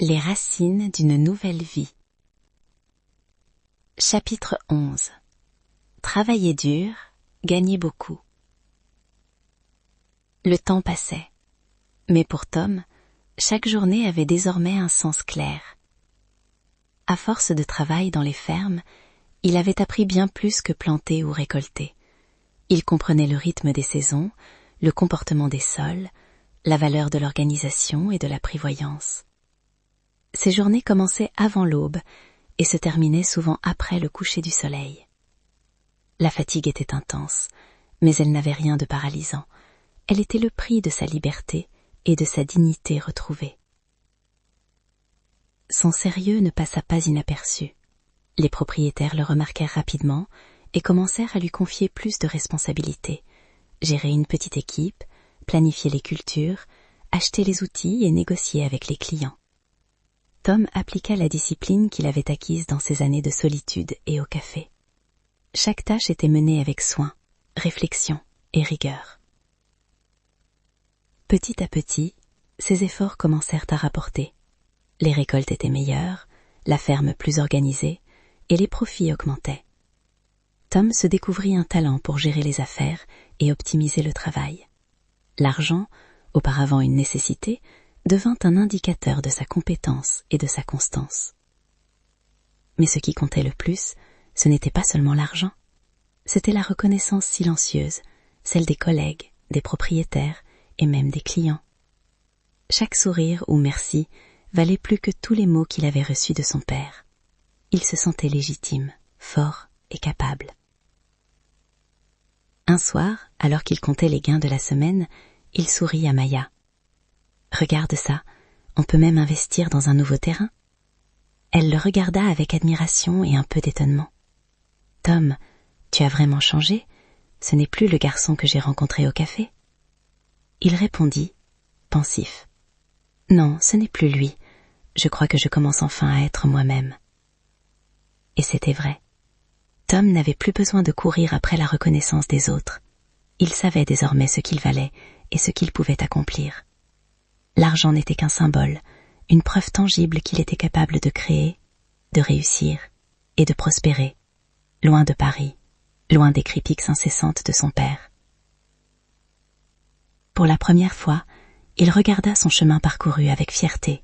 Les racines d'une nouvelle vie. Chapitre 11. Travailler dur, gagner beaucoup. Le temps passait. Mais pour Tom, chaque journée avait désormais un sens clair. À force de travail dans les fermes, il avait appris bien plus que planter ou récolter. Il comprenait le rythme des saisons, le comportement des sols, la valeur de l'organisation et de la prévoyance. Ces journées commençaient avant l'aube et se terminaient souvent après le coucher du soleil. La fatigue était intense, mais elle n'avait rien de paralysant. Elle était le prix de sa liberté et de sa dignité retrouvée. Son sérieux ne passa pas inaperçu. Les propriétaires le remarquèrent rapidement et commencèrent à lui confier plus de responsabilités. Gérer une petite équipe, planifier les cultures, acheter les outils et négocier avec les clients. Tom appliqua la discipline qu'il avait acquise dans ses années de solitude et au café. Chaque tâche était menée avec soin, réflexion et rigueur. Petit à petit, ses efforts commencèrent à rapporter. Les récoltes étaient meilleures, la ferme plus organisée, et les profits augmentaient. Tom se découvrit un talent pour gérer les affaires et optimiser le travail. L'argent, auparavant une nécessité, devint un indicateur de sa compétence et de sa constance. Mais ce qui comptait le plus, ce n'était pas seulement l'argent, c'était la reconnaissance silencieuse, celle des collègues, des propriétaires et même des clients. Chaque sourire ou merci valait plus que tous les mots qu'il avait reçus de son père. Il se sentait légitime, fort et capable. Un soir, alors qu'il comptait les gains de la semaine, il sourit à Maya. « Regarde ça, on peut même investir dans un nouveau terrain. » Elle le regarda avec admiration et un peu d'étonnement. « Tom, tu as vraiment changé? Ce n'est plus le garçon que j'ai rencontré au café. » Il répondit, pensif. « Non, ce n'est plus lui. Je crois que je commence enfin à être moi-même. » Et c'était vrai. Tom n'avait plus besoin de courir après la reconnaissance des autres. Il savait désormais ce qu'il valait et ce qu'il pouvait accomplir. L'argent n'était qu'un symbole, une preuve tangible qu'il était capable de créer, de réussir et de prospérer, loin de Paris, loin des critiques incessantes de son père. Pour la première fois, il regarda son chemin parcouru avec fierté.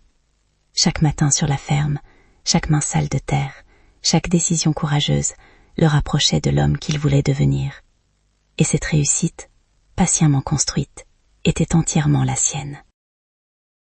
Chaque matin sur la ferme, chaque main sale de terre, chaque décision courageuse le rapprochait de l'homme qu'il voulait devenir. Et cette réussite, patiemment construite, était entièrement la sienne.